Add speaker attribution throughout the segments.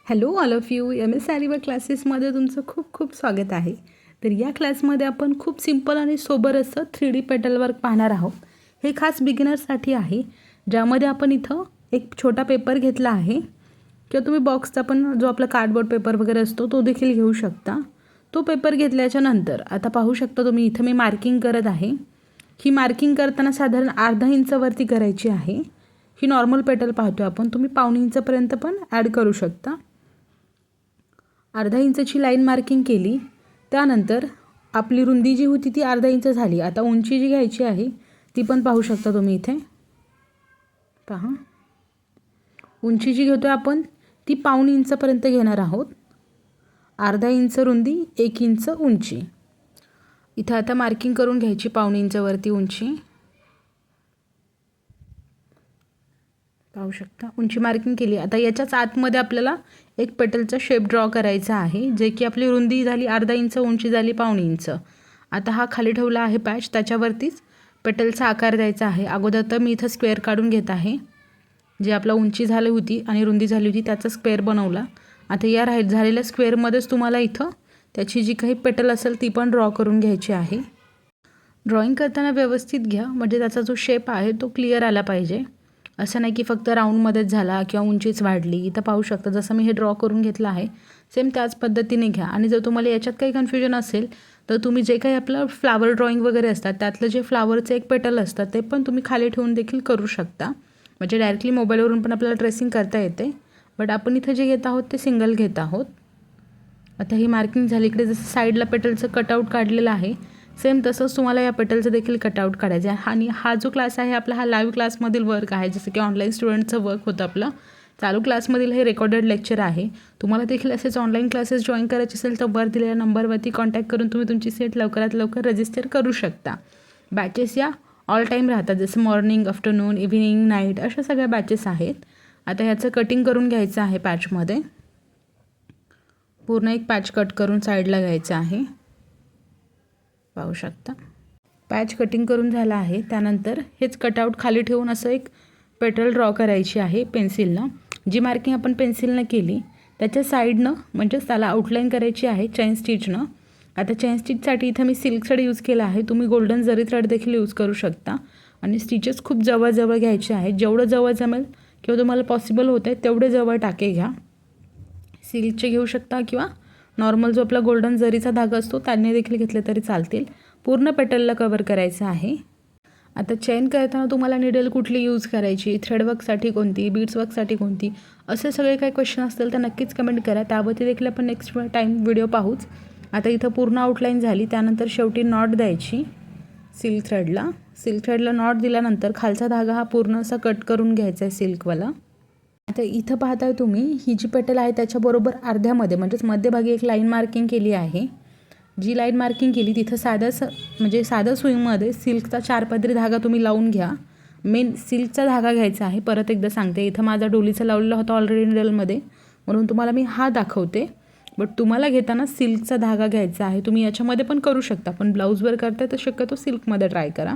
Speaker 1: Hello all of you M S सारीवर क्लासेसमध्ये तुमचं खूप खूप स्वागत आहे. तर या क्लासमध्ये आपण खूप सिंपल आणि सोबर असं 3D पेटल वर्क पाहणार आहोत. हे खास बिगिनर्ससाठी आहे, ज्यामध्ये आपण इथं एक छोटा पेपर घेतला आहे किंवा तुम्ही बॉक्सचा पण जो आपला कार्डबोर्ड पेपर वगैरे असतो तो देखील घेऊ शकता. तो पेपर घेतल्याच्या नंतर आता पाहू शकता तुम्ही इथं मी मार्किंग करत आहे. ही मार्किंग करताना साधारण अर्धा इंचावरती करायची आहे. ही नॉर्मल पेटल पाहतो आपण, तुम्ही पाऊण इंचपर्यंत पण ॲड करू शकता. अर्धा इंचची लाईन मार्किंग केली, त्यानंतर आपली रुंदी जी होती ती अर्धा इंच झाली. आता उंची जी घ्यायची आहे ती पण पाहू शकता तुम्ही इथे पहा. उंची जी घेतो आपण ती पाऊण इंचपर्यंत घेणार आहोत. अर्धा इंच रुंदी, 1 इंच उंची. इथं आता मार्किंग करून घ्यायची पाऊण इंचवरती उंची. पाहू शकता उंची मार्किंग केली. आता याच्याच आतमध्ये आपल्याला एक पेटलचा शेप ड्रॉ करायचा आहे, जे की आपली रुंदी झाली अर्धा इंच, उंची झाली पाऊण इंच. आता हा खाली ठेवला आहे पॅच, त्याच्यावरतीच पेटलचा आकार द्यायचा आहे. अगोदर तर मी इथं स्क्वेअर काढून घेत आहे. जे आपला उंची झाली होती आणि रुंदी झाली होती त्याचा स्क्वेअर बनवला. आता या झालेल्या स्क्वेअरमध्येच तुम्हाला इथं त्याची जी काही पेटल असेल ती पण ड्रॉ करून घ्यायची आहे. ड्रॉइंग करताना व्यवस्थित घ्या, म्हणजे त्याचा जो शेप आहे तो क्लिअर आला पाहिजे. असं नाही की फक्त राऊंडमध्येच झाला किंवा उंचीच वाढली. इथं पाहू शकता जसं मी हे ड्रॉ करून घेतलं आहे सेम त्याच पद्धतीने घ्या. आणि जर तुम्हाला याच्यात काही कन्फ्युजन असेल तर तुम्ही जे काही आपलं फ्लावर ड्रॉइंग वगैरे असतात त्यातलं जे फ्लावरचे एक पेटल असतात ते पण तुम्ही खाली ठेवून देखील करू शकता. म्हणजे डायरेक्टली मोबाईलवरून पण आपल्याला ट्रेसिंग करता येते, बट आपण इथं जे घेत आहोत ते सिंगल घेत आहोत. आता ही मार्किंग झाली. इकडे जसं साईडला पेटलचं कटआउट काढलेलं आहे सेम तसंच तुम्हाला या पेटलचं देखील कटआउट काढायचं आहे. आणि हा जो क्लास आहे आपला हा लाईव्ह क्लासमधील वर्क आहे. जसं की ऑनलाईन स्टुडंटचं वर्क होतं आपलं, चालू क्लासमधील हे रेकॉर्डेड लेक्चर आहे. तुम्हाला देखील असेच ऑनलाईन क्लासेस जॉईन करायचे असेल तर वर दिलेल्या नंबरवरती कॉन्टॅक्ट करून तुम्ही तुमची सीट लवकरात लवकर रजिस्टर करू शकता. बॅचेस या ऑल टाईम राहतात, जसं मॉर्निंग, आफ्टरनून, इव्हिनिंग, नाईट अशा सगळ्या बॅचेस आहेत. आता ह्याचं कटिंग करून घ्यायचं आहे. पॅचमध्ये पूर्ण एक पॅच कट करून साईडला घ्यायचं आहे. पाहू शकता पॅच कटिंग करून झाला आहे. त्यानंतर हेच कटआउट खाली ठेवून असं एक पेटल ड्रॉ करायची आहे पेन्सिलनं. जी मार्किंग आपण पेन्सिलनं केली त्याच्या साईडनं म्हणजेच त्याला आउटलाईन करायची आहे चेन स्टिचनं. आता चेन स्टिचसाठी इथं मी सिल्क थ्रेड यूज केला आहे. तुम्ही गोल्डन जरी थ्रेड देखील यूज करू शकता. आणि स्टिचेस खूप जवळ घ्यायचे आहेत. जेवढं जवळ जमेल किंवा तुम्हाला पॉसिबल होतं आहे तेवढे जवळ टाके घ्या. सिल्कचे घेऊ शकता किंवा नॉर्मल जो आपला गोल्डन जरीचा धागा असतो त्याने देखील घेतले तरी चालतील. पूर्ण पेटलला कवर करायचं आहे. आता चेन करताना तुम्हाला निडल कुठली यूज करायची, थ्रेडवर्कसाठी कोणती, बीड्स वर्कसाठी कोणती, असे सगळे काही क्वेश्चन असतील तर नक्कीच कमेंट करा. त्यावरती देखील आपण नेक्स्ट टाईम व्हिडिओ पाहूच. आता इथं पूर्ण आउटलाईन झाली. त्यानंतर शेवटी नॉट द्यायची सिल्क थ्रेडला नॉट दिल्यानंतर खालचा धागा हा पूर्ण असा कट करून घ्यायचा आहे सिल्कवाला. आता इथं पाहताय तुम्ही ही जी पेटल आहे त्याच्याबरोबर अर्ध्यामध्ये म्हणजेच मध्यभागी एक लाईन मार्किंग केली आहे. जी लाईन मार्किंग केली तिथं साध्या सुईमध्ये सिल्कचा 4 पदरी धागा तुम्ही लावून घ्या. मेन सिल्कचा धागा घ्यायचा आहे. परत एकदा सांगते, इथं माझा डोलीचा लावलेला होता ऑलरेडी निडलमध्ये, म्हणून तुम्हाला मी हा दाखवते. बट तुम्हाला घेताना सिल्कचा धागा घ्यायचा आहे. तुम्ही याच्यामध्ये पण करू शकता, पण ब्लाऊजवर करताय तर शक्यतो सिल्कमध्ये ट्राय करा.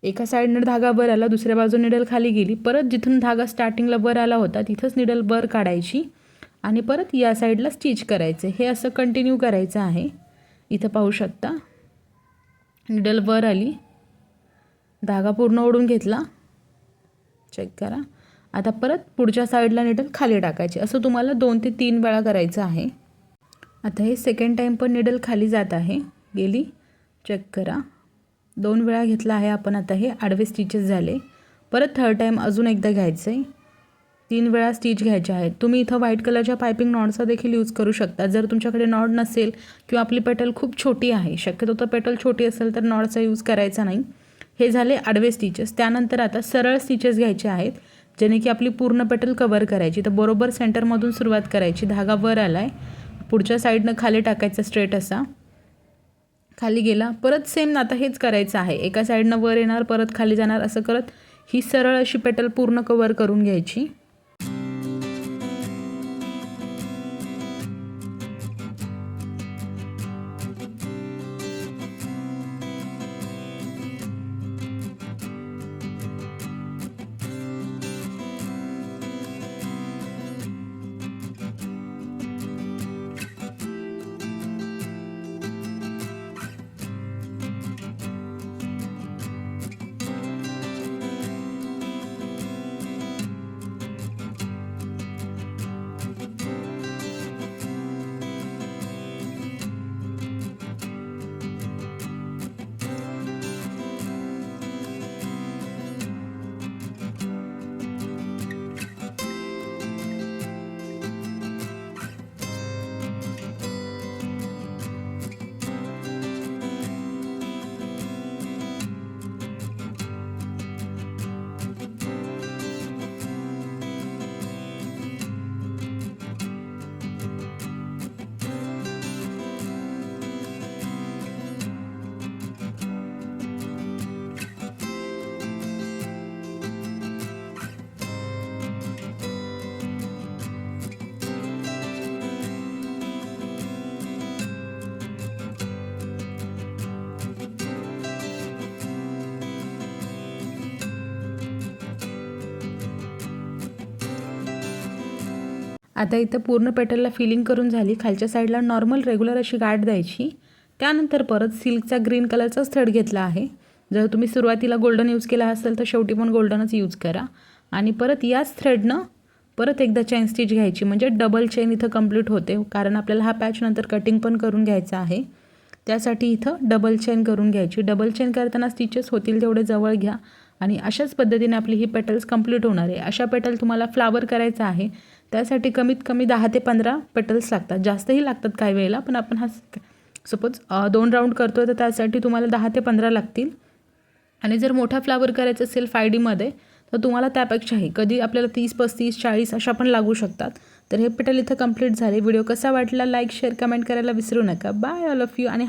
Speaker 1: एका साईडनं धागा वर आला, दुसऱ्या बाजून निडल खाली गेली. परत जिथून धागा स्टार्टिंगला वर आला होता तिथंच निडल वर काढायची आणि परत या साईडला स्टिच करायचे. हे असं कंटिन्यू करायचं आहे. इथं पाहू शकता निडल वर आली, धागा पूर्ण ओढून घेतला, चेक करा. आता परत पुढच्या साईडला निडल खाली टाकायची. असं तुम्हाला 2 ते 3 वेळा करायचं आहे. आता हे सेकंड टाईम पण निडल खाली जात आहे, गेली, चेक करा. 2 वेळा घेतला आहे आपण. आता हे आडवे स्टिचेस झाले. परत थर्ड टाईम अजून एकदा घ्यायचं आहे. 3 वेळा स्टिच घ्यायचे आहेत. तुम्ही इथं व्हाईट कलरच्या पायपिंग नॉटचा देखील यूज करू शकता. जर तुमच्याकडे नॉट नसेल किंवा आपली पेटल खूप छोटी आहे, शक्यतो तर पेटल छोटी असेल तर नॉटचा यूज करायचा नाही. हे झाले आडवे स्टिचेस. त्यानंतर आता सरळ स्टिचेस घ्यायचे आहेत, जेणे की आपली पूर्ण पेटल कवर करायची. तर बरोबर सेंटरमधून सुरुवात करायची. धागा वर आला आहे, पुढच्या साईडनं खाली टाकायचा स्ट्रेट असा, खाली गेला. परत सेम आता हेच करायचं आहे. एका साईडनं वर येणार, परत खाली जाणार, असं करत ही सरळ अशी पेटल पूर्ण कवर करून घ्यायची. आता इथं पूर्ण पेटलला फिलिंग करून झाली. खालच्या साईडला नॉर्मल रेग्युलर अशी गाठ द्यायची. त्यानंतर परत सिल्कचा ग्रीन कलरचाच थ्रेड घेतला आहे. जर तुम्ही सुरुवातीला गोल्डन यूज केला असेल तर शेवटी पण गोल्डनच यूज करा. आणि परत याच थ्रेडनं परत एकदा चेन स्टिच घ्यायची, म्हणजे डबल चेन इथं कंप्लीट होते. कारण आपल्याला हा पॅच नंतर कटिंग पण करून घ्यायचा आहे. त्यासाठी इथं डबल चेन करून घ्यायची. डबल चेन करताना स्टिचेस होतील तेवढे जवळ घ्या आणि अशाच पद्धतीने आपली ही पेटल्स कंप्लीट होणार आहे. अशा पेटल तुम्हाला फ्लावर करायचा आहे. त्यासाठी कमीत कमी 10 ते 15 पेटल्स लागतात. जास्तही लागतात काही वेळेला, पण आपण हा सपोज 2 राऊंड करतो आहे तर त्यासाठी तुम्हाला 10 ते 15 लागतील. आणि जर मोठा फ्लावर करायचा असेल 5Dमध्ये तर तुम्हाला त्यापेक्षाही कधी आपल्याला 30, 35, 40 अशा पण लागू शकतात. तर हे पेटल इथं कंप्लीट झाले. व्हिडिओ कसा वाटला लाईक, शेअर, कमेंट करायला विसरू नका. Bye all of you. आणि